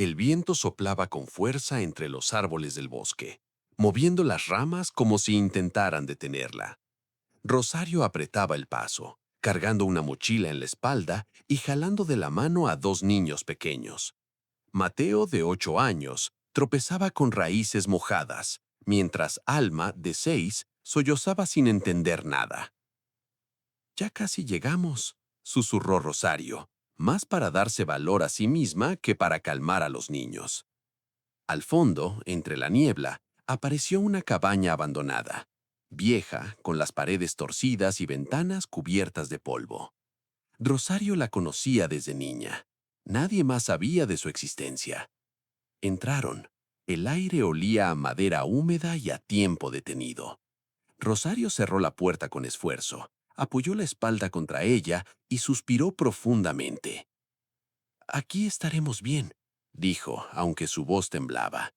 El viento soplaba con fuerza entre los árboles del bosque, moviendo las ramas como si intentaran detenerla. Rosario apretaba el paso, cargando una mochila en la espalda y jalando de la mano a dos niños pequeños. Mateo, de 8 años, tropezaba con raíces mojadas, mientras Alma, de 6, sollozaba sin entender nada. Ya casi llegamos, susurró Rosario, más para darse valor a sí misma que para calmar a los niños. Al fondo, entre la niebla, apareció una cabaña abandonada, vieja, con las paredes torcidas y ventanas cubiertas de polvo. Rosario la conocía desde niña. Nadie más sabía de su existencia. Entraron. El aire olía a madera húmeda y a tiempo detenido. Rosario cerró la puerta con esfuerzo, apoyó la espalda contra ella y suspiró profundamente. «Aquí estaremos bien», dijo, aunque su voz temblaba.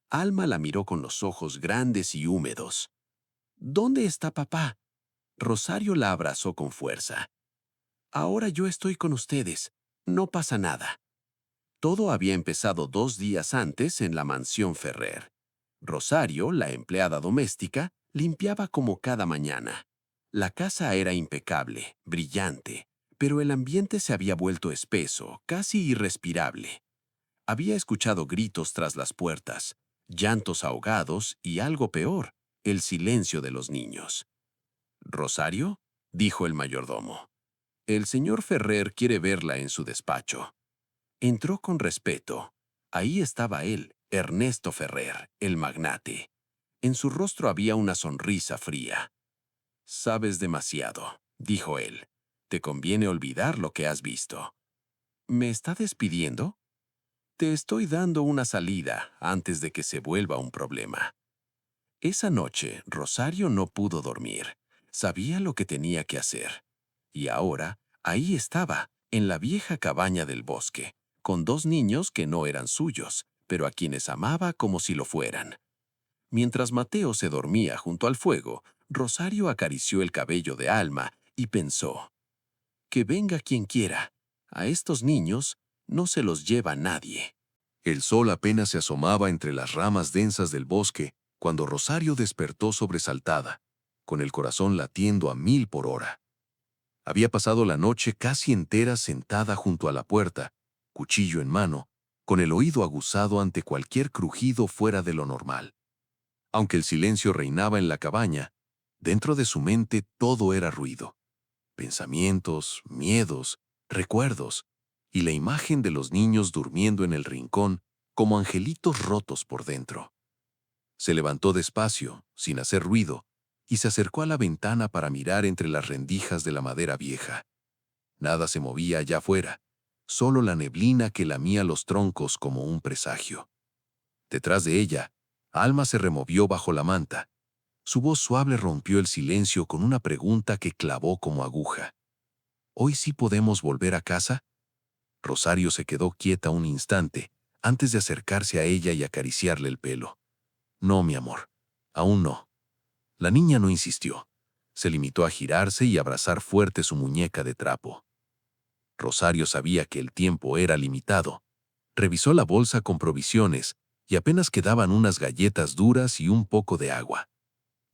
Alma la miró con los ojos grandes y húmedos. «¿Dónde está papá?» Rosario la abrazó con fuerza. «Ahora yo estoy con ustedes. No pasa nada». Todo había empezado 2 días antes en la mansión Ferrer. Rosario, la empleada doméstica, limpiaba como cada mañana. La casa era impecable, brillante, pero el ambiente se había vuelto espeso, casi irrespirable. Había escuchado gritos tras las puertas, llantos ahogados y algo peor, el silencio de los niños. «¿Rosario?», dijo el mayordomo. «El señor Ferrer quiere verla en su despacho». Entró con respeto. Ahí estaba él, Ernesto Ferrer, el magnate. En su rostro había una sonrisa fría. «Sabes demasiado», dijo él. «Te conviene olvidar lo que has visto». «¿Me está despidiendo?» «Te estoy dando una salida antes de que se vuelva un problema». Esa noche, Rosario no pudo dormir. Sabía lo que tenía que hacer. Y ahora, ahí estaba, en la vieja cabaña del bosque, con dos niños que no eran suyos, pero a quienes amaba como si lo fueran. Mientras Mateo se dormía junto al fuego, Rosario acarició el cabello de Alma y pensó: «Que venga quien quiera. A estos niños no se los lleva nadie». El sol apenas se asomaba entre las ramas densas del bosque cuando Rosario despertó sobresaltada, con el corazón latiendo a 1000 por hora. Había pasado la noche casi entera sentada junto a la puerta, cuchillo en mano, con el oído aguzado ante cualquier crujido fuera de lo normal. Aunque el silencio reinaba en la cabaña, dentro de su mente todo era ruido. Pensamientos, miedos, recuerdos, y la imagen de los niños durmiendo en el rincón como angelitos rotos por dentro. Se levantó despacio, sin hacer ruido, y se acercó a la ventana para mirar entre las rendijas de la madera vieja. Nada se movía allá afuera, solo la neblina que lamía los troncos como un presagio. Detrás de ella, Alma se removió bajo la manta. Su voz suave rompió el silencio con una pregunta que clavó como aguja. «¿Hoy sí podemos volver a casa?». Rosario se quedó quieta un instante antes de acercarse a ella y acariciarle el pelo. «No, mi amor, aún no». La niña no insistió. Se limitó a girarse y abrazar fuerte su muñeca de trapo. Rosario sabía que el tiempo era limitado. Revisó la bolsa con provisiones y apenas quedaban unas galletas duras y un poco de agua.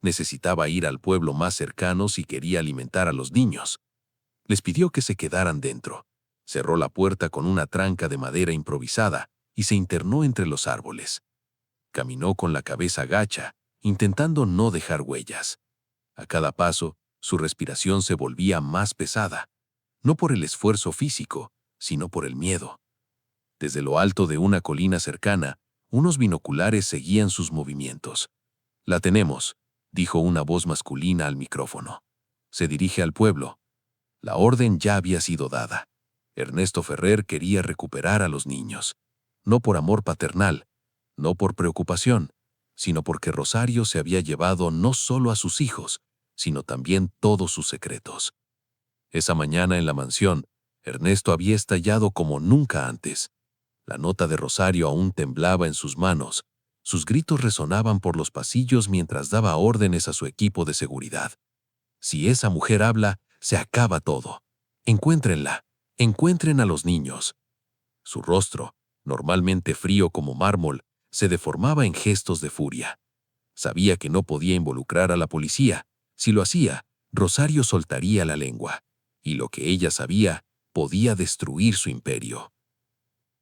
Necesitaba ir al pueblo más cercano si quería alimentar a los niños. Les pidió que se quedaran dentro. Cerró la puerta con una tranca de madera improvisada y se internó entre los árboles. Caminó con la cabeza gacha, intentando no dejar huellas. A cada paso, su respiración se volvía más pesada, no por el esfuerzo físico, sino por el miedo. Desde lo alto de una colina cercana, unos binoculares seguían sus movimientos. «La tenemos», dijo una voz masculina al micrófono. «Se dirige al pueblo». La orden ya había sido dada. Ernesto Ferrer quería recuperar a los niños. No por amor paternal, no por preocupación, sino porque Rosario se había llevado no solo a sus hijos, sino también todos sus secretos. Esa mañana en la mansión, Ernesto había estallado como nunca antes. La nota de Rosario aún temblaba en sus manos. Sus gritos resonaban por los pasillos mientras daba órdenes a su equipo de seguridad. «Si esa mujer habla, se acaba todo. Encuéntrenla. Encuentren a los niños». Su rostro, normalmente frío como mármol, se deformaba en gestos de furia. Sabía que no podía involucrar a la policía. Si lo hacía, Rosario soltaría la lengua. Y lo que ella sabía podía destruir su imperio.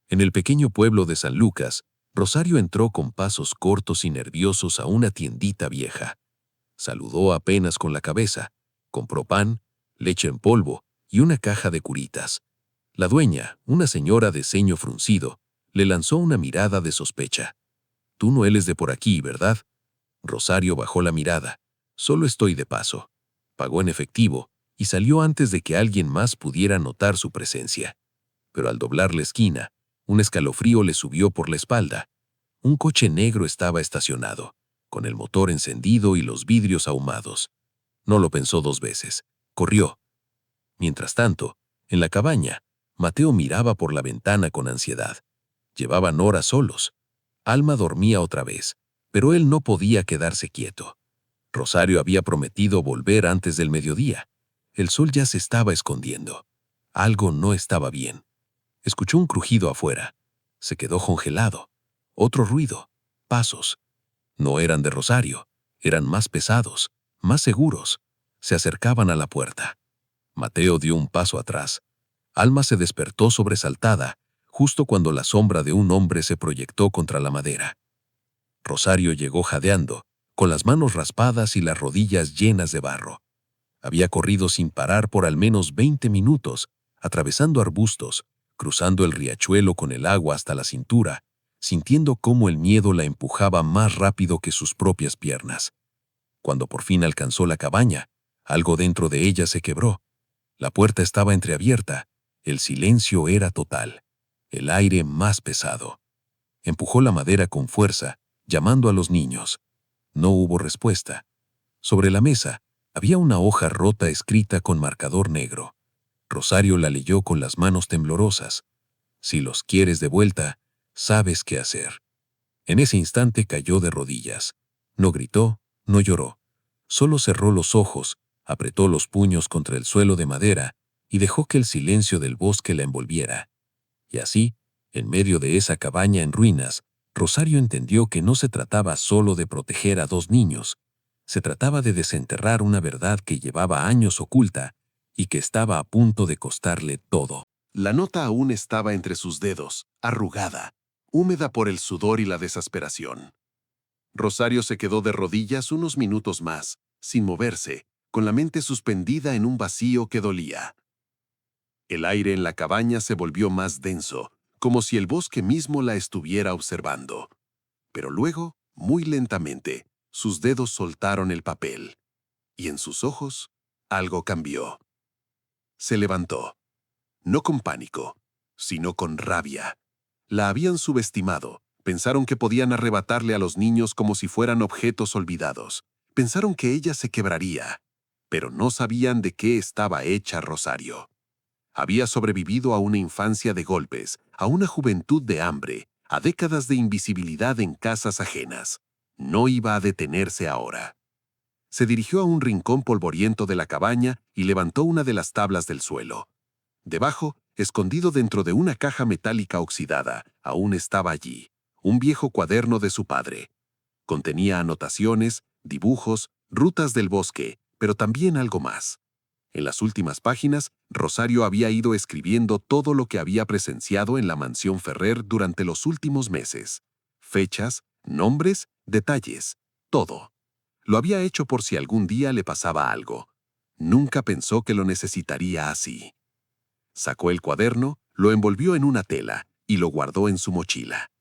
En el pequeño pueblo de San Lucas, Rosario entró con pasos cortos y nerviosos a una tiendita vieja. Saludó apenas con la cabeza, compró pan, leche en polvo y una caja de curitas. La dueña, una señora de ceño fruncido, le lanzó una mirada de sospecha. «Tú no eres de por aquí, ¿verdad?» Rosario bajó la mirada. «Solo estoy de paso». Pagó en efectivo y salió antes de que alguien más pudiera notar su presencia. Pero al doblar la esquina, un escalofrío le subió por la espalda. Un coche negro estaba estacionado, con el motor encendido y los vidrios ahumados. No lo pensó dos veces. Corrió. Mientras tanto, en la cabaña, Mateo miraba por la ventana con ansiedad. Llevaban horas solos. Alma dormía otra vez, pero él no podía quedarse quieto. Rosario había prometido volver antes del mediodía. El sol ya se estaba escondiendo. Algo no estaba bien. Escuchó un crujido afuera. Se quedó congelado. Otro ruido. Pasos. No eran de Rosario. Eran más pesados, más seguros. Se acercaban a la puerta. Mateo dio un paso atrás. Alma se despertó sobresaltada, justo cuando la sombra de un hombre se proyectó contra la madera. Rosario llegó jadeando, con las manos raspadas y las rodillas llenas de barro. Había corrido sin parar por al menos 20 minutos, atravesando arbustos, cruzando el riachuelo con el agua hasta la cintura, sintiendo cómo el miedo la empujaba más rápido que sus propias piernas. Cuando por fin alcanzó la cabaña, algo dentro de ella se quebró. La puerta estaba entreabierta, el silencio era total, el aire más pesado. Empujó la madera con fuerza, llamando a los niños. No hubo respuesta. Sobre la mesa había una hoja rota escrita con marcador negro. Rosario la leyó con las manos temblorosas. «Si los quieres de vuelta, sabes qué hacer». En ese instante cayó de rodillas. No gritó, no lloró. Solo cerró los ojos, apretó los puños contra el suelo de madera y dejó que el silencio del bosque la envolviera. Y así, en medio de esa cabaña en ruinas, Rosario entendió que no se trataba solo de proteger a dos niños. Se trataba de desenterrar una verdad que llevaba años oculta y que estaba a punto de costarle todo. La nota aún estaba entre sus dedos, arrugada, húmeda por el sudor y la desesperación. Rosario se quedó de rodillas unos minutos más, sin moverse, con la mente suspendida en un vacío que dolía. El aire en la cabaña se volvió más denso, como si el bosque mismo la estuviera observando. Pero luego, muy lentamente, sus dedos soltaron el papel, y en sus ojos, algo cambió. Se levantó, no con pánico, sino con rabia. La habían subestimado. Pensaron que podían arrebatarle a los niños como si fueran objetos olvidados. Pensaron que ella se quebraría, pero no sabían de qué estaba hecha Rosario. Había sobrevivido a una infancia de golpes, a una juventud de hambre, a décadas de invisibilidad en casas ajenas. No iba a detenerse ahora. Se dirigió a un rincón polvoriento de la cabaña y levantó una de las tablas del suelo. Debajo, escondido dentro de una caja metálica oxidada, aún estaba allí, un viejo cuaderno de su padre. Contenía anotaciones, dibujos, rutas del bosque, pero también algo más. En las últimas páginas, Rosario había ido escribiendo todo lo que había presenciado en la mansión Ferrer durante los últimos meses. Fechas, nombres, detalles, todo. Lo había hecho por si algún día le pasaba algo. Nunca pensó que lo necesitaría así. Sacó el cuaderno, lo envolvió en una tela y lo guardó en su mochila.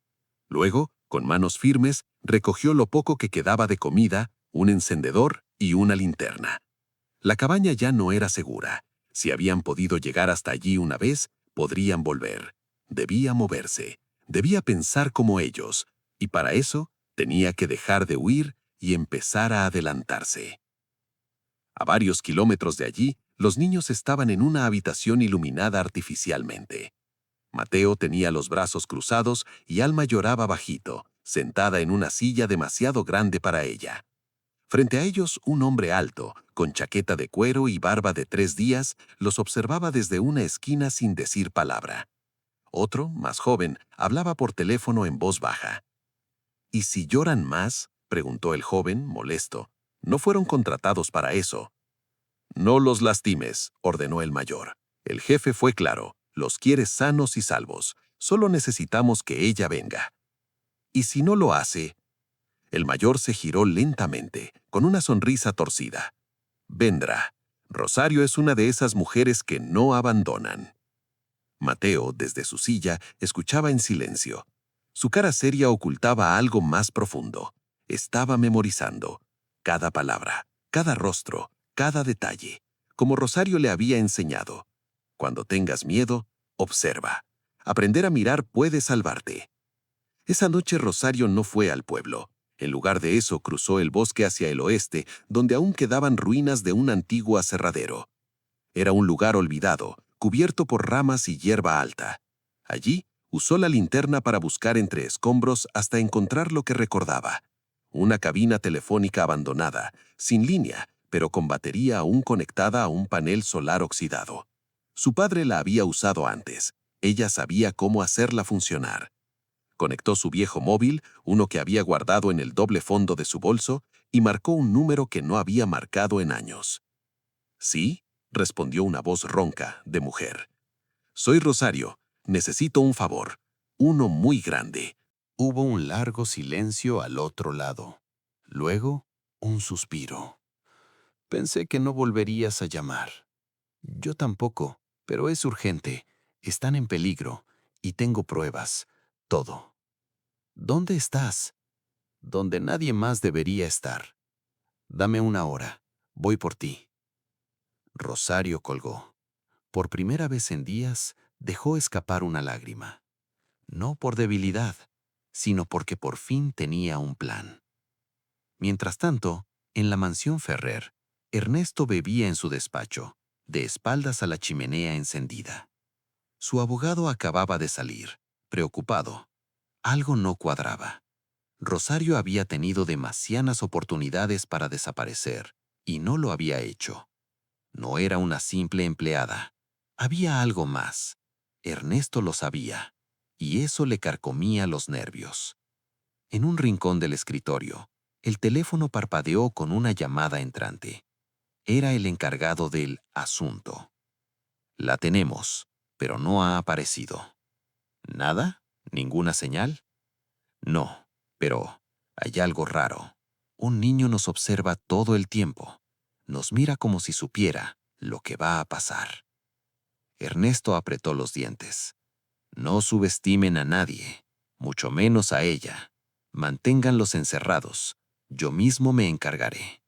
Luego, con manos firmes, recogió lo poco que quedaba de comida, un encendedor y una linterna. La cabaña ya no era segura. Si habían podido llegar hasta allí una vez, podrían volver. Debía moverse, debía pensar como ellos, y para eso tenía que dejar de huir y empezar a adelantarse. A varios kilómetros de allí, los niños estaban en una habitación iluminada artificialmente. Mateo tenía los brazos cruzados y Alma lloraba bajito, sentada en una silla demasiado grande para ella. Frente a ellos, un hombre alto, con chaqueta de cuero y barba de 3 días, los observaba desde una esquina sin decir palabra. Otro, más joven, hablaba por teléfono en voz baja. ¿Y si lloran más?, preguntó el joven, molesto. No fueron contratados para eso. No los lastimes, ordenó el mayor. El jefe fue claro, los quiere sanos y salvos. Solo necesitamos que ella venga. ¿Y si no lo hace? El mayor se giró lentamente, con una sonrisa torcida. Vendrá. Rosario es una de esas mujeres que no abandonan. Mateo, desde su silla, escuchaba en silencio. Su cara seria ocultaba algo más profundo. Estaba memorizando cada palabra, cada rostro, cada detalle, como Rosario le había enseñado. Cuando tengas miedo, observa. Aprender a mirar puede salvarte. Esa noche Rosario no fue al pueblo. En lugar de eso, cruzó el bosque hacia el oeste, donde aún quedaban ruinas de un antiguo aserradero. Era un lugar olvidado, cubierto por ramas y hierba alta. Allí, usó la linterna para buscar entre escombros hasta encontrar lo que recordaba. Una cabina telefónica abandonada, sin línea, pero con batería aún conectada a un panel solar oxidado. Su padre la había usado antes. Ella sabía cómo hacerla funcionar. Conectó su viejo móvil, uno que había guardado en el doble fondo de su bolso, y marcó un número que no había marcado en años. «Sí», respondió una voz ronca, de mujer. «Soy Rosario. Necesito un favor. Uno muy grande». Hubo un largo silencio al otro lado. Luego, un suspiro. Pensé que no volverías a llamar. Yo tampoco, pero es urgente. Están en peligro y tengo pruebas. Todo. ¿Dónde estás? Donde nadie más debería estar. Dame una hora. Voy por ti. Rosario colgó. Por primera vez en días, dejó escapar una lágrima. No por debilidad, sino porque por fin tenía un plan. Mientras tanto, en la mansión Ferrer, Ernesto bebía en su despacho, de espaldas a la chimenea encendida. Su abogado acababa de salir, preocupado. Algo no cuadraba. Rosario había tenido demasiadas oportunidades para desaparecer, y no lo había hecho. No era una simple empleada. Había algo más. Ernesto lo sabía, y eso le carcomía los nervios. En un rincón del escritorio, el teléfono parpadeó con una llamada entrante. Era el encargado del asunto. La tenemos, pero no ha aparecido. ¿Nada? ¿Ninguna señal? No, pero hay algo raro. Un niño nos observa todo el tiempo. Nos mira como si supiera lo que va a pasar. Ernesto apretó los dientes. No subestimen a nadie, mucho menos a ella. Manténganlos encerrados. Yo mismo me encargaré.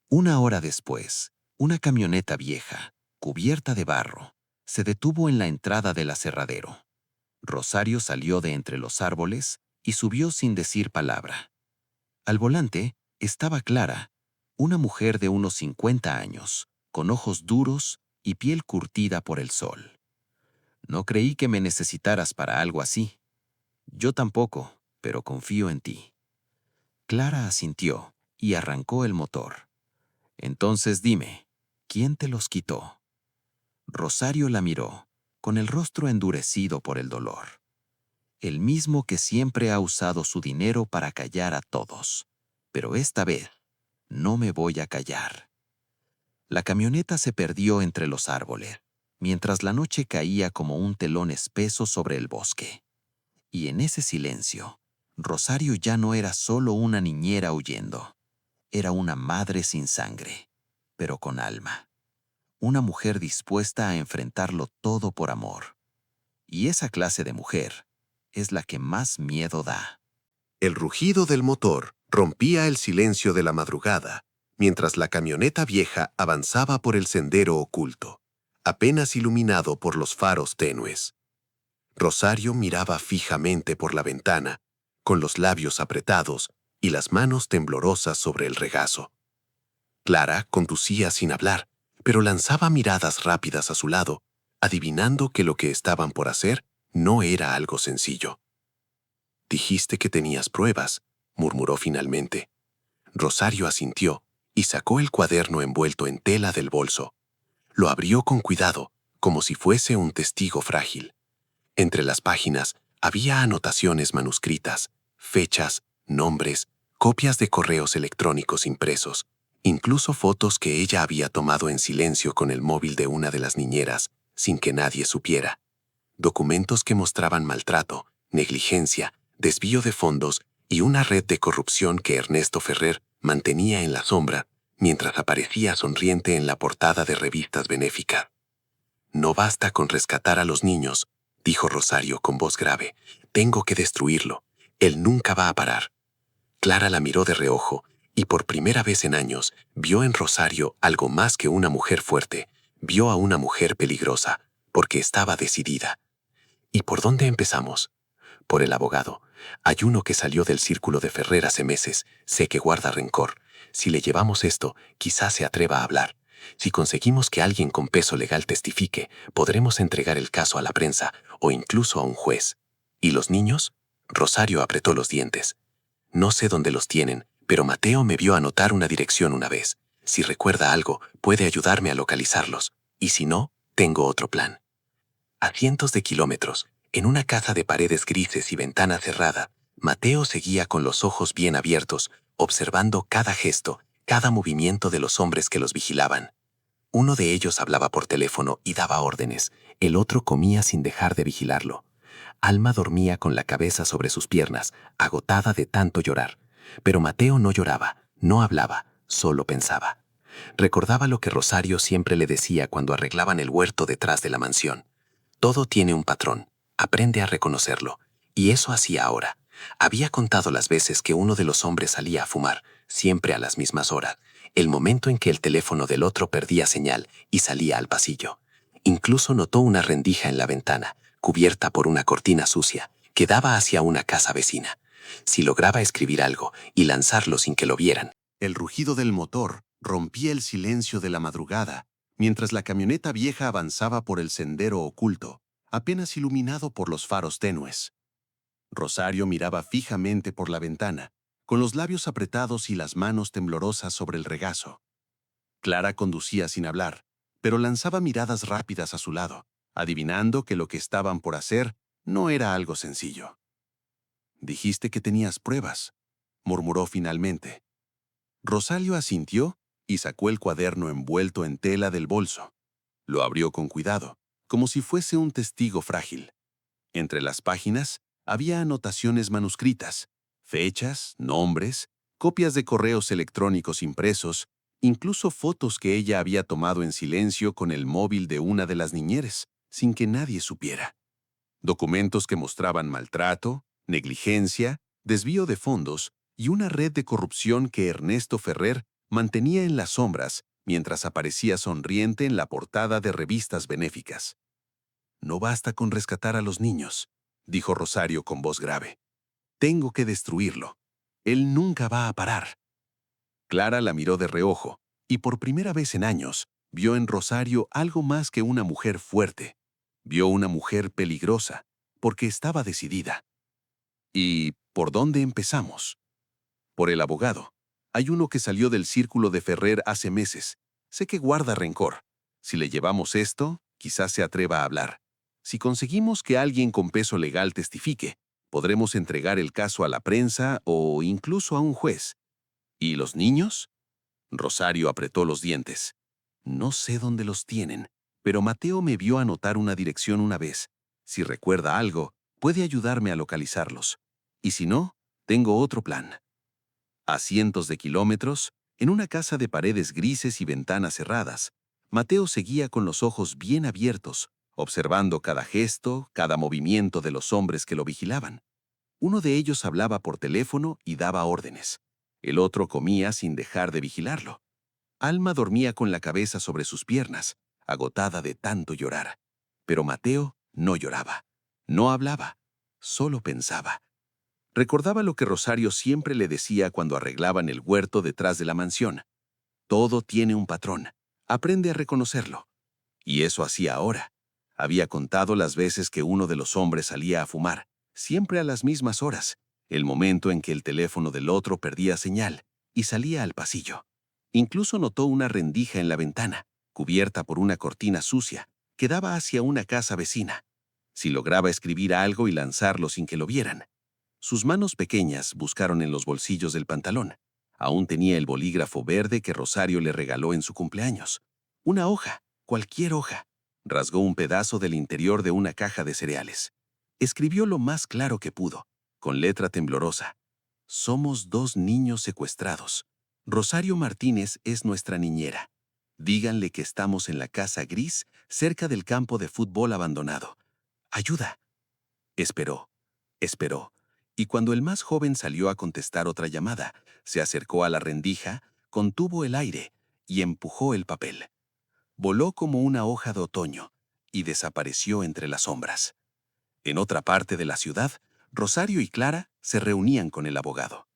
Una hora después, una camioneta vieja, cubierta de barro, se detuvo en la entrada del aserradero. Rosario salió de entre los árboles y subió sin decir palabra. Al volante estaba Clara, una mujer de unos 50 años, con ojos duros y piel curtida por el sol. No creí que me necesitaras para algo así. Yo tampoco, pero confío en ti. Clara asintió y arrancó el motor. Entonces dime, ¿quién te los quitó? Rosario la miró, con el rostro endurecido por el dolor. El mismo que siempre ha usado su dinero para callar a todos. Pero esta vez, no me voy a callar. La camioneta se perdió entre los árboles, mientras la noche caía como un telón espeso sobre el bosque. Y en ese silencio, Rosario ya no era solo una niñera huyendo. Era una madre sin sangre, pero con alma. Una mujer dispuesta a enfrentarlo todo por amor. Y esa clase de mujer es la que más miedo da. El rugido del motor rompía el silencio de la madrugada, mientras la camioneta vieja avanzaba por el sendero oculto, apenas iluminado por los faros tenues. Rosario miraba fijamente por la ventana, con los labios apretados y las manos temblorosas sobre el regazo. Clara conducía sin hablar, pero lanzaba miradas rápidas a su lado, adivinando que lo que estaban por hacer no era algo sencillo. «Dijiste que tenías pruebas», murmuró finalmente. Rosario asintió y sacó el cuaderno envuelto en tela del bolso. Lo abrió con cuidado, como si fuese un testigo frágil. Entre las páginas había anotaciones manuscritas, fechas, nombres, copias de correos electrónicos impresos, incluso fotos que ella había tomado en silencio con el móvil de una de las niñeras, sin que nadie supiera. Documentos que mostraban maltrato, negligencia, desvío de fondos y una red de corrupción que Ernesto Ferrer mantenía en la sombra mientras aparecía sonriente en la portada de revistas benéficas. No basta con rescatar a los niños, dijo Rosario con voz grave. Tengo que destruirlo. Él nunca va a parar. Clara la miró de reojo y por primera vez en años vio en Rosario algo más que una mujer fuerte. Vio a una mujer peligrosa, porque estaba decidida. ¿Y por dónde empezamos? Por el abogado. Hay uno que salió del círculo de Ferrer hace meses. Sé que guarda rencor. Si le llevamos esto, quizás se atreva a hablar. Si conseguimos que alguien con peso legal testifique, podremos entregar el caso a la prensa o incluso a un juez. ¿Y los niños? Rosario apretó los dientes. No sé dónde los tienen, pero Mateo me vio anotar una dirección una vez. Si recuerda algo, puede ayudarme a localizarlos. Y si no, tengo otro plan. A cientos de kilómetros, en una casa de paredes grises y ventana cerrada, Mateo seguía con los ojos bien abiertos, observando cada gesto, cada movimiento de los hombres que los vigilaban. Uno de ellos hablaba por teléfono y daba órdenes, el otro comía sin dejar de vigilarlo. Alma dormía con la cabeza sobre sus piernas, agotada de tanto llorar. Pero Mateo no lloraba, no hablaba, solo pensaba. Recordaba lo que Rosario siempre le decía cuando arreglaban el huerto detrás de la mansión. Todo tiene un patrón, aprende a reconocerlo. Y eso hacía ahora. Había contado las veces que uno de los hombres salía a fumar, siempre a las mismas horas, el momento en que el teléfono del otro perdía señal y salía al pasillo. Incluso notó una rendija en la ventana, cubierta por una cortina sucia, que daba hacia una casa vecina. Si lograba escribir algo y lanzarlo sin que lo vieran. El rugido del motor rompía el silencio de la madrugada, mientras la camioneta vieja avanzaba por el sendero oculto, apenas iluminado por los faros tenues. Rosario miraba fijamente por la ventana, con los labios apretados y las manos temblorosas sobre el regazo. Clara conducía sin hablar, pero lanzaba miradas rápidas a su lado, adivinando que lo que estaban por hacer no era algo sencillo. «Dijiste que tenías pruebas», murmuró finalmente. Rosario asintió y sacó el cuaderno envuelto en tela del bolso. Lo abrió con cuidado, como si fuese un testigo frágil. Entre las páginas había anotaciones manuscritas, fechas, nombres, copias de correos electrónicos impresos, incluso fotos que ella había tomado en silencio con el móvil de una de las niñeras, sin que nadie supiera. Documentos que mostraban maltrato, negligencia, desvío de fondos y una red de corrupción que Ernesto Ferrer mantenía en las sombras mientras aparecía sonriente en la portada de revistas benéficas. «No basta con rescatar a los niños», dijo Rosario con voz grave. «Tengo que destruirlo. Él nunca va a parar». Clara la miró de reojo y por primera vez en años vio en Rosario algo más que una mujer fuerte. Vio una mujer peligrosa, porque estaba decidida. ¿Y por dónde empezamos? Por el abogado. Hay uno que salió del círculo de Ferrer hace meses. Sé que guarda rencor. Si le llevamos esto, quizás se atreva a hablar. Si conseguimos que alguien con peso legal testifique, podremos entregar el caso a la prensa o incluso a un juez. ¿Y los niños? Rosario apretó los dientes. No sé dónde los tienen, pero Mateo me vio anotar una dirección una vez. Si recuerda algo, puede ayudarme a localizarlos. Y si no, tengo otro plan. A cientos de kilómetros, en una casa de paredes grises y ventanas cerradas, Mateo seguía con los ojos bien abiertos, observando cada gesto, cada movimiento de los hombres que lo vigilaban. Uno de ellos hablaba por teléfono y daba órdenes. El otro comía sin dejar de vigilarlo. Alma dormía con la cabeza sobre sus piernas, agotada de tanto llorar. Pero Mateo no lloraba, no hablaba, solo pensaba. Recordaba lo que Rosario siempre le decía cuando arreglaban el huerto detrás de la mansión. Todo tiene un patrón. Aprende a reconocerlo. Y eso hacía ahora. Había contado las veces que uno de los hombres salía a fumar, siempre a las mismas horas, el momento en que el teléfono del otro perdía señal, y salía al pasillo. Incluso notó una rendija en la ventana, cubierta por una cortina sucia, que daba hacia una casa vecina. si lograba escribir algo y lanzarlo sin que lo vieran. Sus manos pequeñas buscaron en los bolsillos del pantalón. Aún tenía el bolígrafo verde que Rosario le regaló en su cumpleaños. Una hoja, cualquier hoja. Rasgó un pedazo del interior de una caja de cereales. Escribió lo más claro que pudo, con letra temblorosa. Somos 2 niños secuestrados. Rosario Martínez es nuestra niñera. Díganle que estamos en la casa gris, cerca del campo de fútbol abandonado. ¡Ayuda! Esperó, esperó, y cuando el más joven salió a contestar otra llamada, se acercó a la rendija, contuvo el aire y empujó el papel. Voló como una hoja de otoño y desapareció entre las sombras. En otra parte de la ciudad, Rosario y Clara se reunían con el abogado.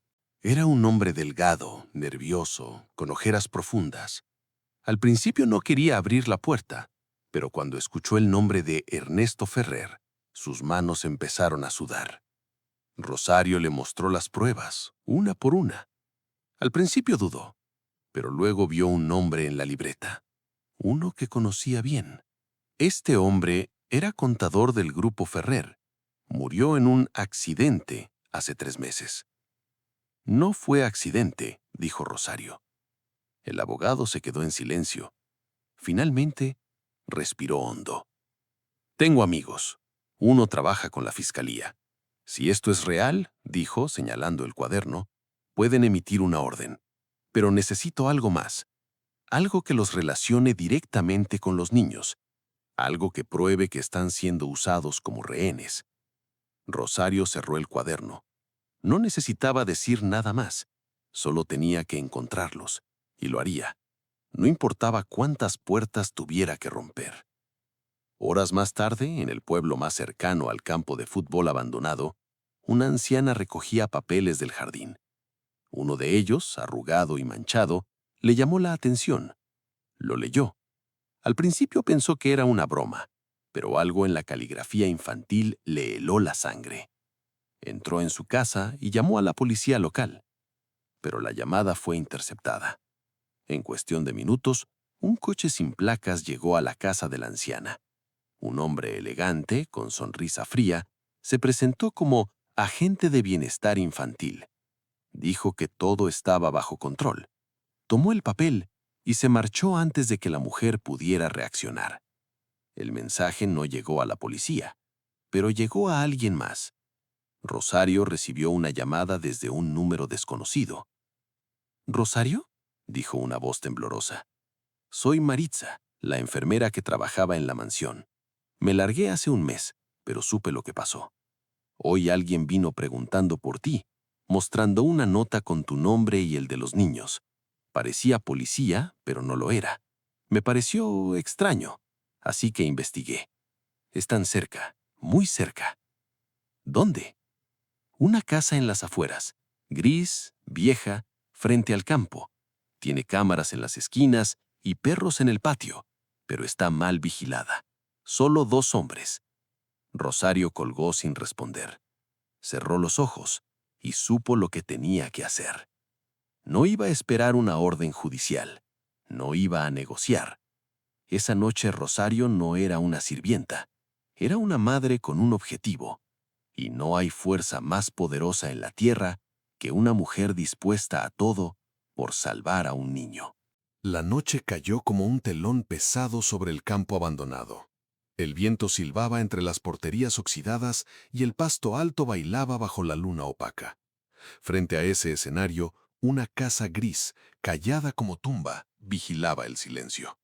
Era un hombre delgado, nervioso, con ojeras profundas. Al principio no quería abrir la puerta, pero cuando escuchó el nombre de Ernesto Ferrer, sus manos empezaron a sudar. Rosario le mostró las pruebas, una por una. Al principio dudó, pero luego vio un nombre en la libreta, uno que conocía bien. Este hombre era contador del Grupo Ferrer. Murió en un accidente hace 3 meses. No fue accidente, dijo Rosario. El abogado se quedó en silencio. Finalmente, respiró hondo. Tengo amigos. Uno trabaja con la fiscalía. Si esto es real, dijo, señalando el cuaderno, pueden emitir una orden. Pero necesito algo más. Algo que los relacione directamente con los niños. Algo que pruebe que están siendo usados como rehenes. Rosario cerró el cuaderno. No necesitaba decir nada más. Solo tenía que encontrarlos. Y lo haría. No importaba cuántas puertas tuviera que romper. Horas más tarde, en el pueblo más cercano al campo de fútbol abandonado, una anciana recogía papeles del jardín. Uno de ellos, arrugado y manchado, le llamó la atención. Lo leyó. Al principio pensó que era una broma, pero algo en la caligrafía infantil le heló la sangre. Entró en su casa y llamó a la policía local, pero la llamada fue interceptada. En cuestión de minutos, un coche sin placas llegó a la casa de la anciana. Un hombre elegante, con sonrisa fría, se presentó como agente de bienestar infantil. Dijo que todo estaba bajo control. Tomó el papel y se marchó antes de que la mujer pudiera reaccionar. El mensaje no llegó a la policía, pero llegó a alguien más. Rosario recibió una llamada desde un número desconocido. ¿Rosario?, dijo una voz temblorosa. Soy Maritza, la enfermera que trabajaba en la mansión. Me largué hace un mes, pero supe lo que pasó. Hoy alguien vino preguntando por ti, mostrando una nota con tu nombre y el de los niños. Parecía policía, pero no lo era. Me pareció extraño, así que investigué. Están cerca, muy cerca. ¿Dónde? Una casa en las afueras, gris, vieja, frente al campo. Tiene cámaras en las esquinas y perros en el patio, pero está mal vigilada. Solo 2 hombres. Rosario colgó sin responder. Cerró los ojos y supo lo que tenía que hacer. No iba a esperar una orden judicial. No iba a negociar. Esa noche Rosario no era una sirvienta. Era una madre con un objetivo. Y no hay fuerza más poderosa en la tierra que una mujer dispuesta a todo por salvar a un niño. La noche cayó como un telón pesado sobre el campo abandonado. El viento silbaba entre las porterías oxidadas y el pasto alto bailaba bajo la luna opaca. Frente a ese escenario, una casa gris, callada como tumba, vigilaba el silencio.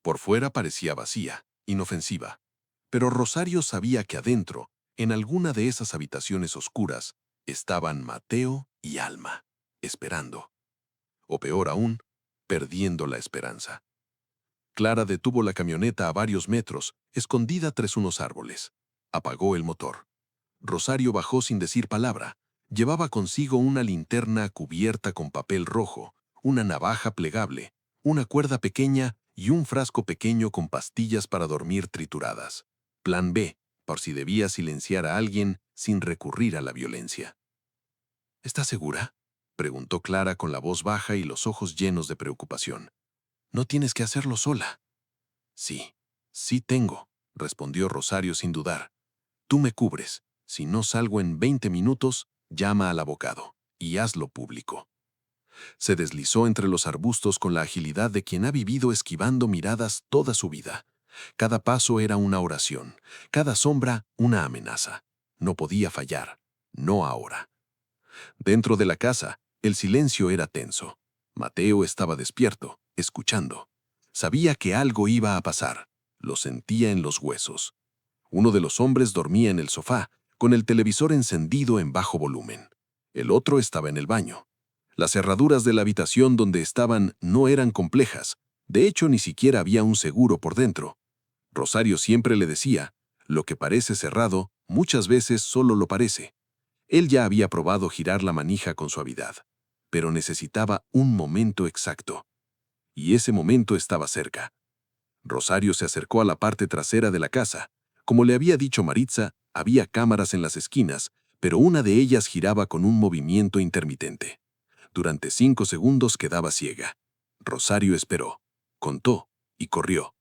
Por fuera parecía vacía, inofensiva, pero Rosario sabía que adentro, en alguna de esas habitaciones oscuras, estaban Mateo y Alma, esperando. O peor aún, perdiendo la esperanza. Clara detuvo la camioneta a varios metros, escondida tras unos árboles. Apagó el motor. Rosario bajó sin decir palabra. Llevaba consigo una linterna cubierta con papel rojo, una navaja plegable, una cuerda pequeña y un frasco pequeño con pastillas para dormir trituradas. Plan B, por si debía silenciar a alguien sin recurrir a la violencia. ¿Estás segura?, preguntó Clara con la voz baja y los ojos llenos de preocupación. No tienes que hacerlo sola. Sí, sí tengo, respondió Rosario sin dudar. Tú me cubres. Si no salgo en 20 minutos, llama al abogado y hazlo público. Se deslizó entre los arbustos con la agilidad de quien ha vivido esquivando miradas toda su vida. Cada paso era una oración, cada sombra una amenaza. No podía fallar, no ahora. Dentro de la casa, el silencio era tenso. Mateo estaba despierto, escuchando. Sabía que algo iba a pasar. Lo sentía en los huesos. Uno de los hombres dormía en el sofá, con el televisor encendido en bajo volumen. El otro estaba en el baño. Las cerraduras de la habitación donde estaban no eran complejas. De hecho, ni siquiera había un seguro por dentro. Rosario siempre le decía, lo que parece cerrado, muchas veces solo lo parece. Él ya había probado girar la manija con suavidad, pero necesitaba un momento exacto. Y ese momento estaba cerca. Rosario se acercó a la parte trasera de la casa. Como le había dicho Maritza, había cámaras en las esquinas, pero una de ellas giraba con un movimiento intermitente. Durante 5 segundos quedaba ciega. Rosario esperó, contó y corrió.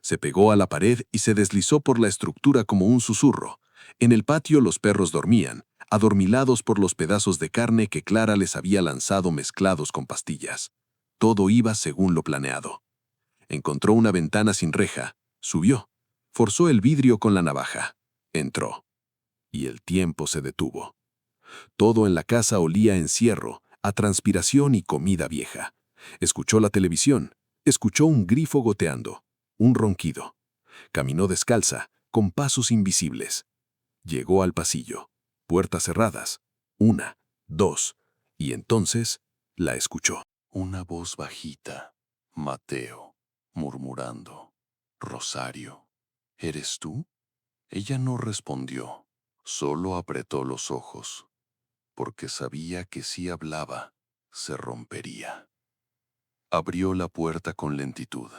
Se pegó a la pared y se deslizó por la estructura como un susurro. En el patio los perros dormían, adormilados por los pedazos de carne que Clara les había lanzado mezclados con pastillas. Todo iba según lo planeado. Encontró una ventana sin reja, subió, forzó el vidrio con la navaja, entró. Y el tiempo se detuvo. Todo en la casa olía a encierro, a transpiración y comida vieja. Escuchó la televisión, escuchó un grifo goteando, un ronquido. Caminó descalza, con pasos invisibles. Llegó al pasillo, puertas cerradas, 1, 2, y entonces la escuchó. Una voz bajita, Mateo, murmurando, Rosario, ¿eres tú? Ella no respondió, solo apretó los ojos, porque sabía que si hablaba, se rompería. Abrió la puerta con lentitud.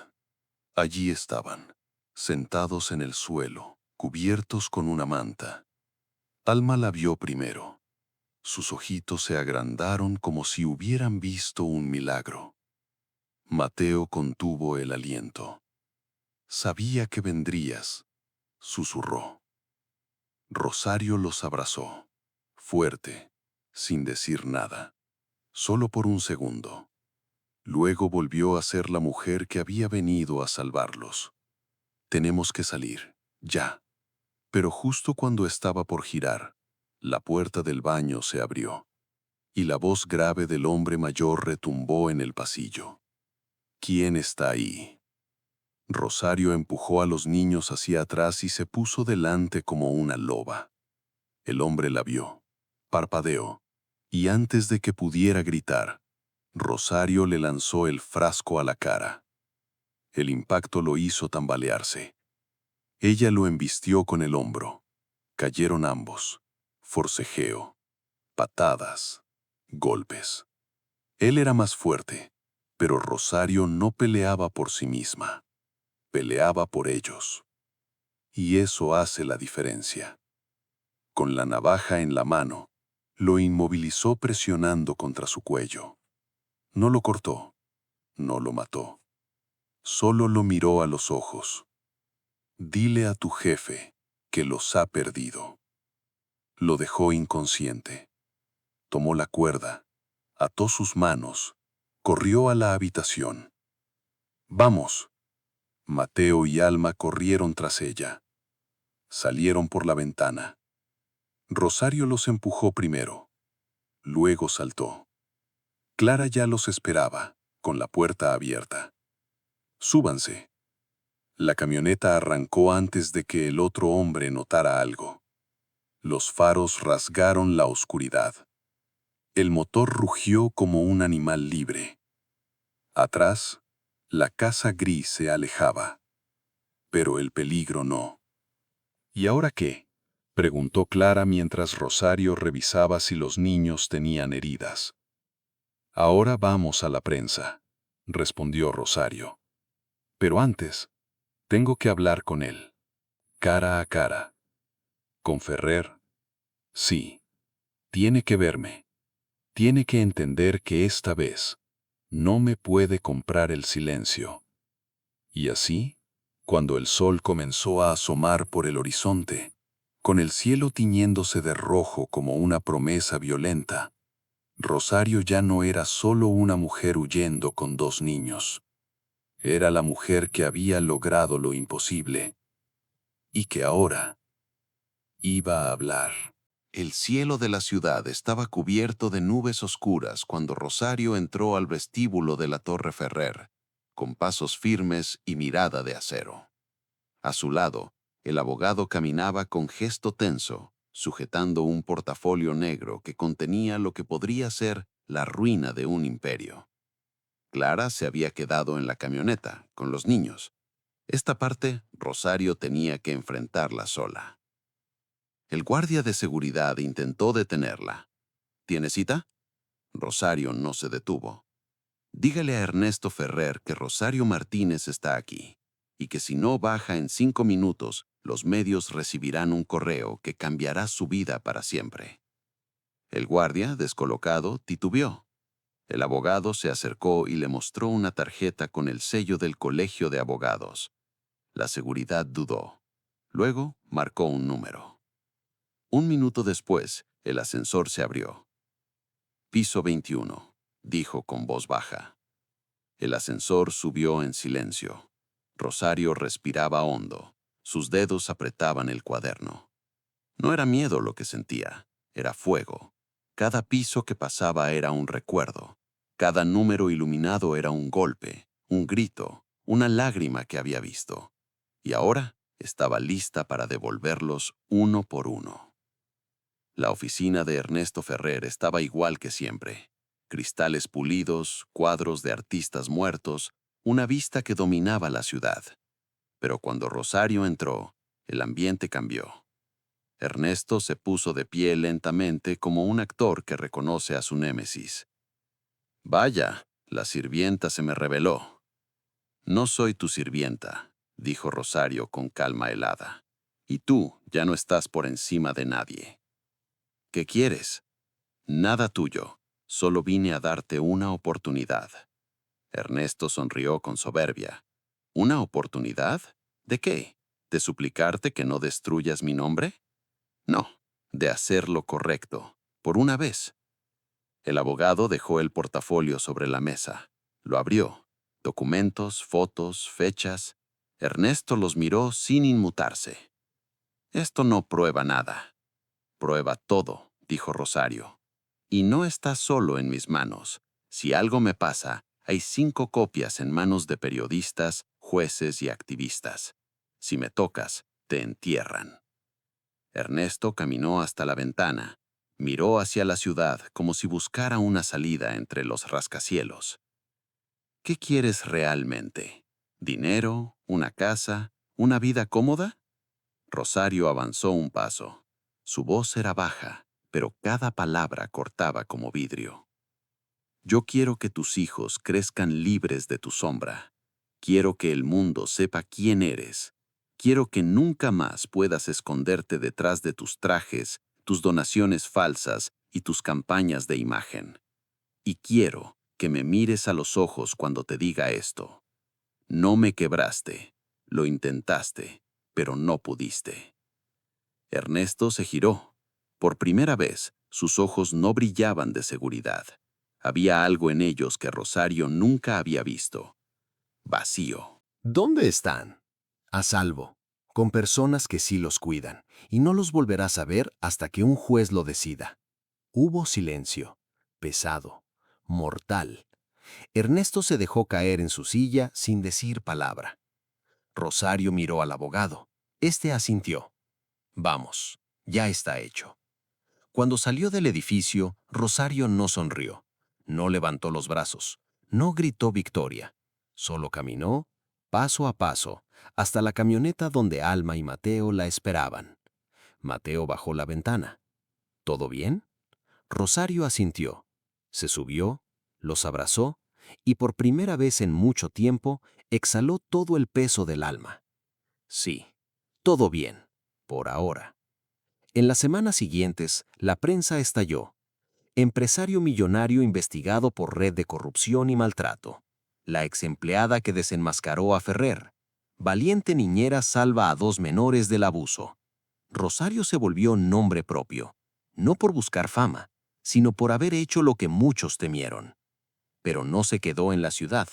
Allí estaban, sentados en el suelo, cubiertos con una manta. Alma la vio primero. Sus ojitos se agrandaron como si hubieran visto un milagro. Mateo contuvo el aliento. Sabía que vendrías, susurró. Rosario los abrazó, fuerte, sin decir nada, solo por un segundo. Luego volvió a ser la mujer que había venido a salvarlos. Tenemos que salir, ya. Pero justo cuando estaba por girar, la puerta del baño se abrió, y la voz grave del hombre mayor retumbó en el pasillo. ¿Quién está ahí? Rosario empujó a los niños hacia atrás y se puso delante como una loba. El hombre la vio, parpadeó, y antes de que pudiera gritar, Rosario le lanzó el frasco a la cara. El impacto lo hizo tambalearse. Ella lo embistió con el hombro. Cayeron ambos. Forcejeo, patadas, golpes. Él era más fuerte, pero Rosario no peleaba por sí misma. Peleaba por ellos. Y eso hace la diferencia. Con la navaja en la mano, lo inmovilizó presionando contra su cuello. No lo cortó, no lo mató. Solo lo miró a los ojos. Dile a tu jefe que los ha perdido. Lo dejó inconsciente. Tomó la cuerda, ató sus manos, corrió a la habitación. ¡Vamos! Mateo y Alma corrieron tras ella. Salieron por la ventana. Rosario los empujó primero. Luego saltó. Clara ya los esperaba, con la puerta abierta. Súbanse. La camioneta arrancó antes de que el otro hombre notara algo. Los faros rasgaron la oscuridad. El motor rugió como un animal libre. Atrás, la casa gris se alejaba. Pero el peligro no. ¿Y ahora qué?, preguntó Clara mientras Rosario revisaba si los niños tenían heridas. Ahora vamos a la prensa, respondió Rosario. Pero antes, tengo que hablar con él. Cara a cara. ¿Con Ferrer? Sí. Tiene que verme. Tiene que entender que esta vez no me puede comprar el silencio. Y así, cuando el sol comenzó a asomar por el horizonte, Con el cielo tiñéndose de rojo como una promesa violenta, Rosario ya no era solo una mujer huyendo con 2 niños. Era la mujer que había logrado lo imposible y que ahora iba a hablar. El cielo de la ciudad estaba cubierto de nubes oscuras cuando Rosario entró al vestíbulo de la Torre Ferrer, con pasos firmes y mirada de acero. A su lado, el abogado caminaba con gesto tenso, sujetando un portafolio negro que contenía lo que podría ser la ruina de un imperio. Clara se había quedado en la camioneta, con los niños. Esta parte, Rosario tenía que enfrentarla sola. El guardia de seguridad intentó detenerla. ¿Tiene cita? Rosario no se detuvo. Dígale a Ernesto Ferrer que Rosario Martínez está aquí, y que si no baja en 5 minutos, los medios recibirán un correo que cambiará su vida para siempre. El guardia, descolocado, titubeó. El abogado se acercó y le mostró una tarjeta con el sello del Colegio de Abogados. La seguridad dudó. Luego marcó un número. 1 minuto después, el ascensor se abrió. Piso 21, dijo con voz baja. El ascensor subió en silencio. Rosario respiraba hondo. Sus dedos apretaban el cuaderno. No era miedo lo que sentía, era fuego. Cada piso que pasaba era un recuerdo. Cada número iluminado era un golpe, un grito, una lágrima que había visto. Y ahora estaba lista para devolverlos uno por uno. La oficina de Ernesto Ferrer estaba igual que siempre. Cristales pulidos, cuadros de artistas muertos, una vista que dominaba la ciudad. Pero cuando Rosario entró, el ambiente cambió. Ernesto se puso de pie lentamente como un actor que reconoce a su némesis. «Vaya, la sirvienta se me reveló». «No soy tu sirvienta», dijo Rosario con calma helada. «Y tú ya no estás por encima de nadie». «¿Qué quieres?» «Nada tuyo. Solo vine a darte una oportunidad». Ernesto sonrió con soberbia. «¿Una oportunidad? ¿De qué? ¿De suplicarte que no destruyas mi nombre?» «No, de hacer lo correcto, por una vez». El abogado dejó el portafolio sobre la mesa. Lo abrió. Documentos, fotos, fechas. Ernesto los miró sin inmutarse. «Esto no prueba nada». «Prueba todo», dijo Rosario. «Y no está solo en mis manos. Si algo me pasa, hay 5 copias en manos de periodistas, jueces y activistas. Si me tocas, te entierran». Ernesto caminó hasta la ventana. Miró hacia la ciudad como si buscara una salida entre los rascacielos. «¿Qué quieres realmente? ¿Dinero? ¿Una casa? ¿Una vida cómoda?» Rosario avanzó un paso. Su voz era baja, pero cada palabra cortaba como vidrio. «Yo quiero que tus hijos crezcan libres de tu sombra. Quiero que el mundo sepa quién eres. Quiero que nunca más puedas esconderte detrás de tus trajes, tus donaciones falsas y tus campañas de imagen. Y quiero que me mires a los ojos cuando te diga esto. No me quebraste. Lo intentaste, pero no pudiste». Ernesto se giró. Por primera vez, sus ojos no brillaban de seguridad. Había algo en ellos que Rosario nunca había visto. Vacío. ¿Dónde están? A salvo, con personas que sí los cuidan, y no los volverás a ver hasta que un juez lo decida. Hubo silencio, pesado, mortal. Ernesto se dejó caer en su silla sin decir palabra. Rosario miró al abogado. Este asintió. Vamos, ya está hecho. Cuando salió del edificio, Rosario no sonrió, no levantó los brazos, no gritó victoria. Solo caminó, paso a paso, hasta la camioneta donde Alma y Mateo la esperaban. Mateo bajó la ventana. ¿Todo bien? Rosario asintió. Se subió, los abrazó y por primera vez en mucho tiempo exhaló todo el peso del alma. Sí, todo bien, por ahora. En las semanas siguientes, la prensa estalló. Empresario millonario investigado por red de corrupción y maltrato. La exempleada que desenmascaró a Ferrer. Valiente niñera salva a 2 menores del abuso. Rosario se volvió nombre propio, no por buscar fama, sino por haber hecho lo que muchos temieron. Pero no se quedó en la ciudad.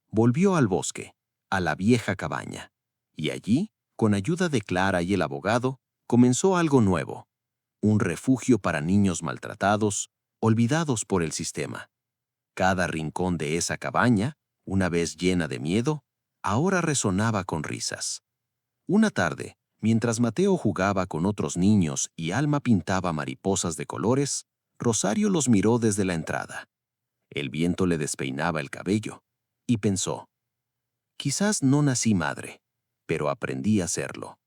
Volvió al bosque, a la vieja cabaña. Y allí, con ayuda de Clara y el abogado, comenzó algo nuevo. Un refugio para niños maltratados, olvidados por el sistema. Cada rincón de esa cabaña, una vez llena de miedo, ahora resonaba con risas. Una tarde, mientras Mateo jugaba con otros niños y Alma pintaba mariposas de colores, Rosario los miró desde la entrada. El viento le despeinaba el cabello, y pensó, quizás no nací madre, pero aprendí a serlo.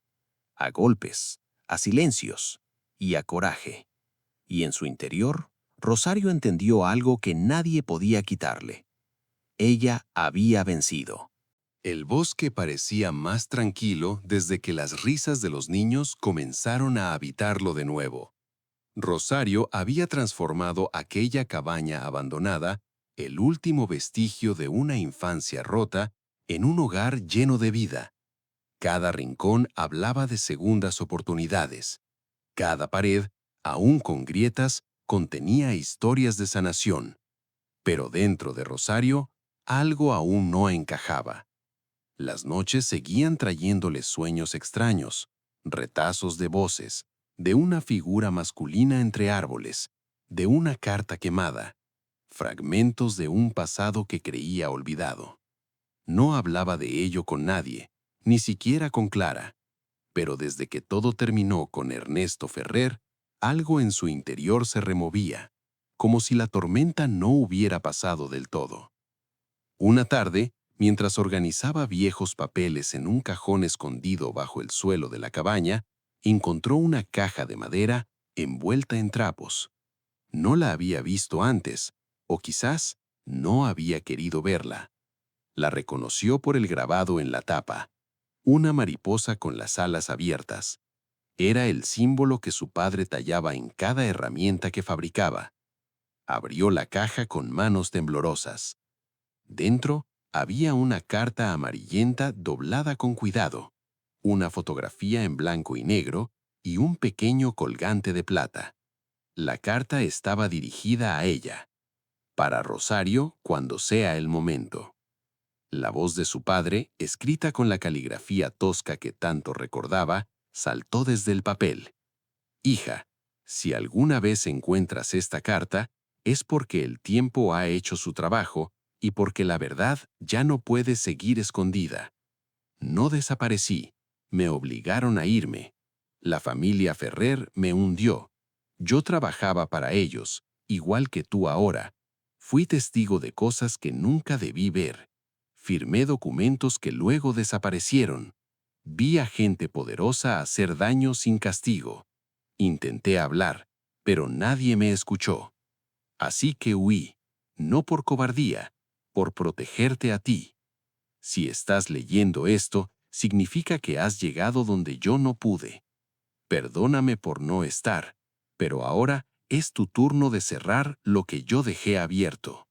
A golpes, a silencios y a coraje. Y en su interior, Rosario entendió algo que nadie podía quitarle. Ella había vencido. El bosque parecía más tranquilo desde que las risas de los niños comenzaron a habitarlo de nuevo. Rosario había transformado aquella cabaña abandonada, el último vestigio de una infancia rota, en un hogar lleno de vida. Cada rincón hablaba de segundas oportunidades. Cada pared, aún con grietas, contenía historias de sanación. Pero dentro de Rosario, algo aún no encajaba. Las noches seguían trayéndole sueños extraños, retazos de voces, de una figura masculina entre árboles, de una carta quemada, fragmentos de un pasado que creía olvidado. No hablaba de ello con nadie, ni siquiera con Clara, pero desde que todo terminó con Ernesto Ferrer, algo en su interior se removía, como si la tormenta no hubiera pasado del todo. Una tarde, mientras organizaba viejos papeles en un cajón escondido bajo el suelo de la cabaña, encontró una caja de madera envuelta en trapos. No la había visto antes, o quizás no había querido verla. La reconoció por el grabado en la tapa, una mariposa con las alas abiertas. Era el símbolo que su padre tallaba en cada herramienta que fabricaba. Abrió la caja con manos temblorosas. Dentro había una carta amarillenta doblada con cuidado, una fotografía en blanco y negro y un pequeño colgante de plata. La carta estaba dirigida a ella. Para Rosario, cuando sea el momento. La voz de su padre, escrita con la caligrafía tosca que tanto recordaba, saltó desde el papel. Hija, si alguna vez encuentras esta carta, es porque el tiempo ha hecho su trabajo y porque la verdad ya no puede seguir escondida. No desaparecí, me obligaron a irme. La familia Ferrer me hundió. Yo trabajaba para ellos, igual que tú ahora. Fui testigo de cosas que nunca debí ver. Firmé documentos que luego desaparecieron. Vi a gente poderosa hacer daño sin castigo. Intenté hablar, pero nadie me escuchó. Así que huí, no por cobardía, por protegerte a ti. Si estás leyendo esto, significa que has llegado donde yo no pude. Perdóname por no estar, pero ahora es tu turno de cerrar lo que yo dejé abierto.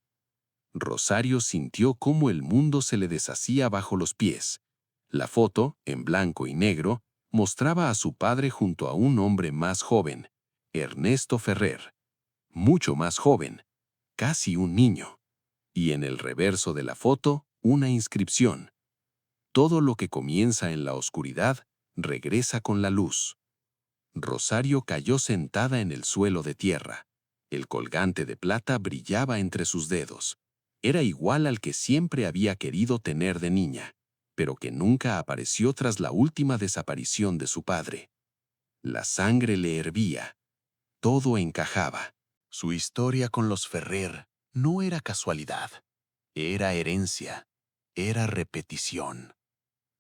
Rosario sintió cómo el mundo se le deshacía bajo los pies. La foto, en blanco y negro, mostraba a su padre junto a un hombre más joven, Ernesto Ferrer. Mucho más joven, casi un niño. Y en el reverso de la foto, una inscripción. Todo lo que comienza en la oscuridad, regresa con la luz. Rosario cayó sentada en el suelo de tierra. El colgante de plata brillaba entre sus dedos. Era igual al que siempre había querido tener de niña, pero que nunca apareció tras la última desaparición de su padre. La sangre le hervía. Todo encajaba. Su historia con los Ferrer no era casualidad. Era herencia. Era repetición.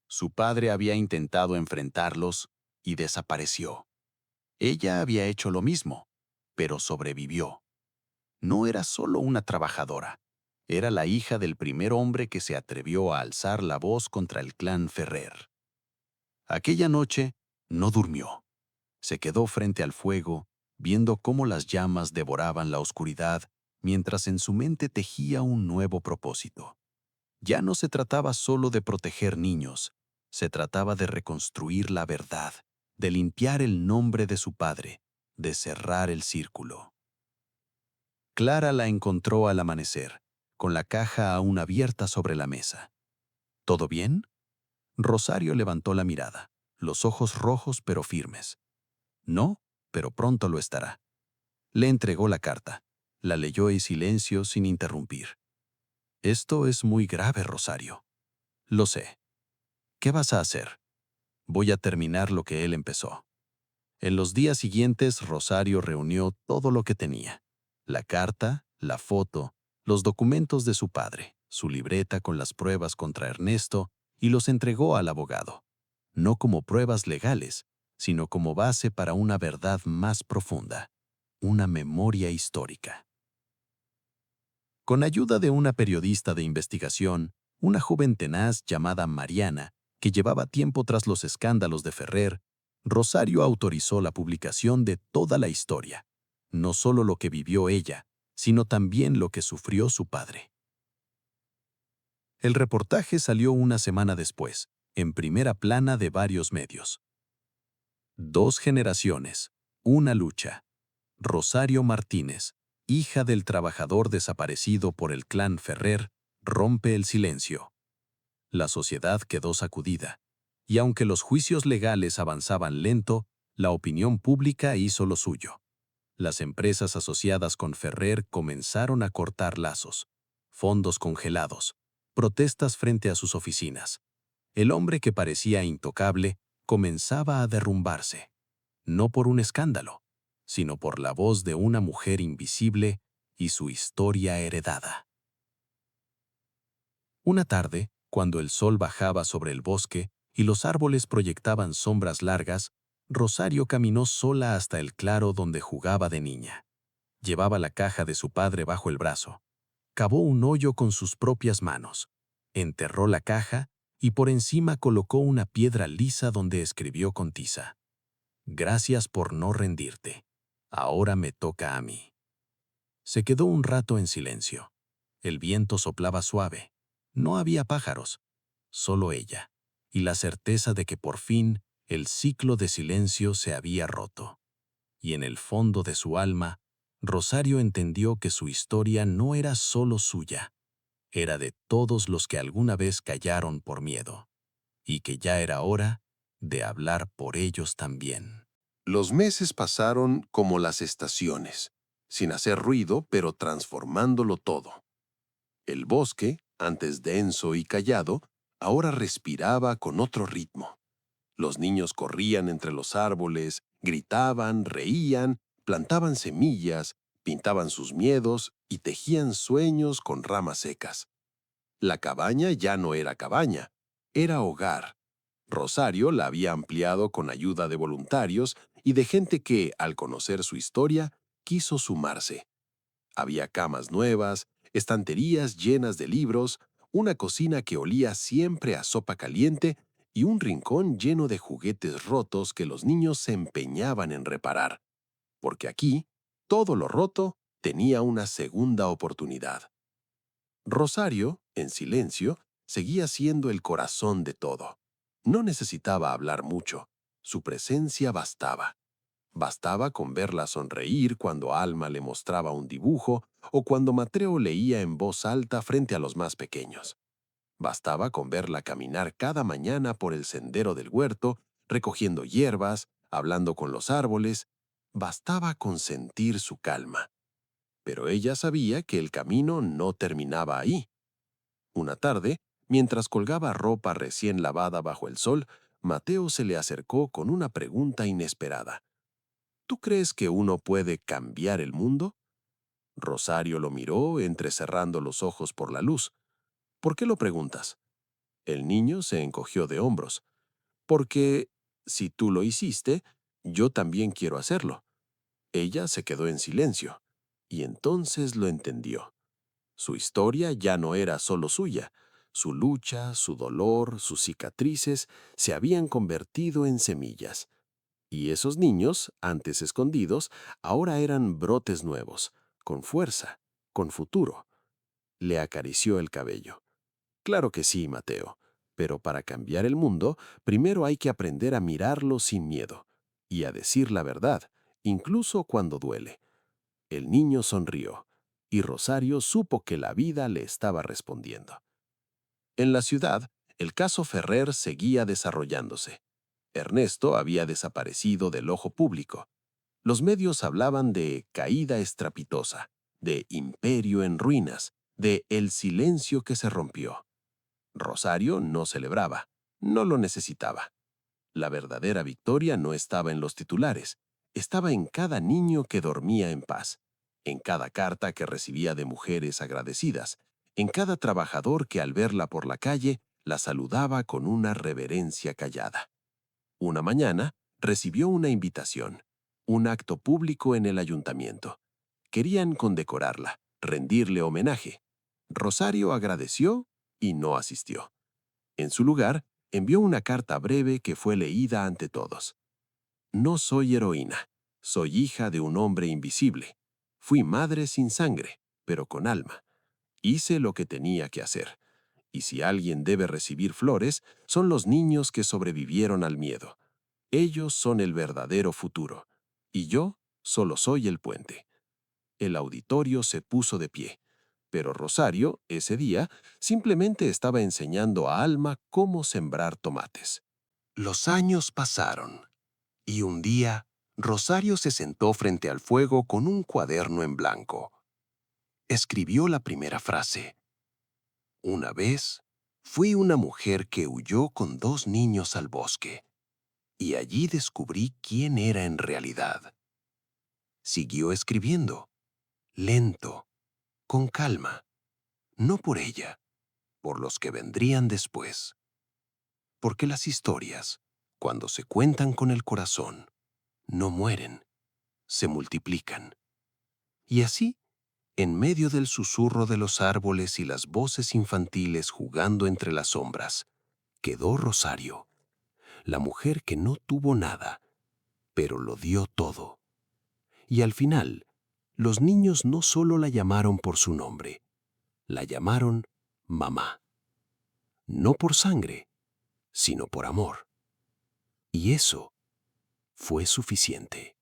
Su padre había intentado enfrentarlos y desapareció. Ella había hecho lo mismo, pero sobrevivió. No era solo una trabajadora. Era la hija del primer hombre que se atrevió a alzar la voz contra el clan Ferrer. Aquella noche no durmió. Se quedó frente al fuego, viendo cómo las llamas devoraban la oscuridad, mientras en su mente tejía un nuevo propósito. Ya no se trataba solo de proteger niños, se trataba de reconstruir la verdad, de limpiar el nombre de su padre, de cerrar el círculo. Clara la encontró al amanecer, con la caja aún abierta sobre la mesa. ¿Todo bien? Rosario levantó la mirada, los ojos rojos pero firmes. No, pero pronto lo estará. Le entregó la carta. La leyó en silencio sin interrumpir. Esto es muy grave, Rosario. Lo sé. ¿Qué vas a hacer? Voy a terminar lo que él empezó. En los días siguientes, Rosario reunió todo lo que tenía. La carta, la foto, los documentos de su padre, su libreta con las pruebas contra Ernesto, y los entregó al abogado. No como pruebas legales, sino como base para una verdad más profunda, una memoria histórica. Con ayuda de una periodista de investigación, una joven tenaz llamada Mariana, que llevaba tiempo tras los escándalos de Ferrer, Rosario autorizó la publicación de toda la historia, no solo lo que vivió ella, sino también lo que sufrió su padre. El reportaje salió una semana después, en primera plana de varios medios. 2 generaciones, una lucha. Rosario Martínez, hija del trabajador desaparecido por el clan Ferrer, rompe el silencio. La sociedad quedó sacudida, y aunque los juicios legales avanzaban lento, la opinión pública hizo lo suyo. Las empresas asociadas con Ferrer comenzaron a cortar lazos, fondos congelados, protestas frente a sus oficinas. El hombre que parecía intocable comenzaba a derrumbarse, no por un escándalo, sino por la voz de una mujer invisible y su historia heredada. Una tarde, cuando el sol bajaba sobre el bosque y los árboles proyectaban sombras largas, Rosario caminó sola hasta el claro donde jugaba de niña. Llevaba la caja de su padre bajo el brazo. Cavó un hoyo con sus propias manos. Enterró la caja y por encima colocó una piedra lisa donde escribió con tiza: «Gracias por no rendirte. Ahora me toca a mí». Se quedó un rato en silencio. El viento soplaba suave. No había pájaros, solo ella, y la certeza de que por fin el ciclo de silencio se había roto. Y en el fondo de su alma, Rosario entendió que su historia no era solo suya, era de todos los que alguna vez callaron por miedo, y que ya era hora de hablar por ellos también. Los meses pasaron como las estaciones, sin hacer ruido, pero transformándolo todo. El bosque, antes denso y callado, ahora respiraba con otro ritmo. Los niños corrían entre los árboles, gritaban, reían, plantaban semillas, pintaban sus miedos y tejían sueños con ramas secas. La cabaña ya no era cabaña, era hogar. Rosario la había ampliado con ayuda de voluntarios y de gente que, al conocer su historia, quiso sumarse. Había camas nuevas, estanterías llenas de libros, una cocina que olía siempre a sopa caliente y un rincón lleno de juguetes rotos que los niños se empeñaban en reparar. Porque aquí, todo lo roto tenía una segunda oportunidad. Rosario, en silencio, seguía siendo el corazón de todo. No necesitaba hablar mucho. Su presencia bastaba. Bastaba con verla sonreír cuando Alma le mostraba un dibujo o cuando Mateo leía en voz alta frente a los más pequeños. Bastaba con verla caminar cada mañana por el sendero del huerto, recogiendo hierbas, hablando con los árboles. Bastaba con sentir su calma. Pero ella sabía que el camino no terminaba ahí. Una tarde, mientras colgaba ropa recién lavada bajo el sol, Mateo se le acercó con una pregunta inesperada. ¿Tú crees que uno puede cambiar el mundo? Rosario lo miró, entrecerrando los ojos por la luz. ¿Por qué lo preguntas? El niño se encogió de hombros. Porque, si tú lo hiciste, yo también quiero hacerlo. Ella se quedó en silencio, y entonces lo entendió. Su historia ya no era solo suya. Su lucha, su dolor, sus cicatrices se habían convertido en semillas. Y esos niños, antes escondidos, ahora eran brotes nuevos, con fuerza, con futuro. Le acarició el cabello. Claro que sí, Mateo, pero para cambiar el mundo, primero hay que aprender a mirarlo sin miedo, y a decir la verdad, incluso cuando duele. El niño sonrió, y Rosario supo que la vida le estaba respondiendo. En la ciudad, el caso Ferrer seguía desarrollándose. Ernesto había desaparecido del ojo público. Los medios hablaban de caída estrepitosa, de imperio en ruinas, de el silencio que se rompió. Rosario no celebraba, no lo necesitaba. La verdadera victoria no estaba en los titulares, estaba en cada niño que dormía en paz, en cada carta que recibía de mujeres agradecidas, en cada trabajador que al verla por la calle la saludaba con una reverencia callada. Una mañana recibió una invitación, un acto público en el ayuntamiento. Querían condecorarla, rendirle homenaje. Rosario agradeció y no asistió. En su lugar, envió una carta breve que fue leída ante todos. No soy heroína, soy hija de un hombre invisible. Fui madre sin sangre, pero con alma. Hice lo que tenía que hacer. Y si alguien debe recibir flores, son los niños que sobrevivieron al miedo. Ellos son el verdadero futuro, y yo solo soy el puente. El auditorio se puso de pie, pero Rosario, ese día, simplemente estaba enseñando a Alma cómo sembrar tomates. Los años pasaron, y un día, Rosario se sentó frente al fuego con un cuaderno en blanco. Escribió la primera frase. Una vez, fui una mujer que huyó con 2 niños al bosque, y allí descubrí quién era en realidad. Siguió escribiendo, lento, con calma, no por ella, por los que vendrían después. Porque las historias, cuando se cuentan con el corazón, no mueren, se multiplican. Y así, en medio del susurro de los árboles y las voces infantiles jugando entre las sombras, quedó Rosario, la mujer que no tuvo nada, pero lo dio todo. Y al final, los niños no solo la llamaron por su nombre, la llamaron mamá. No por sangre, sino por amor. Y eso fue suficiente.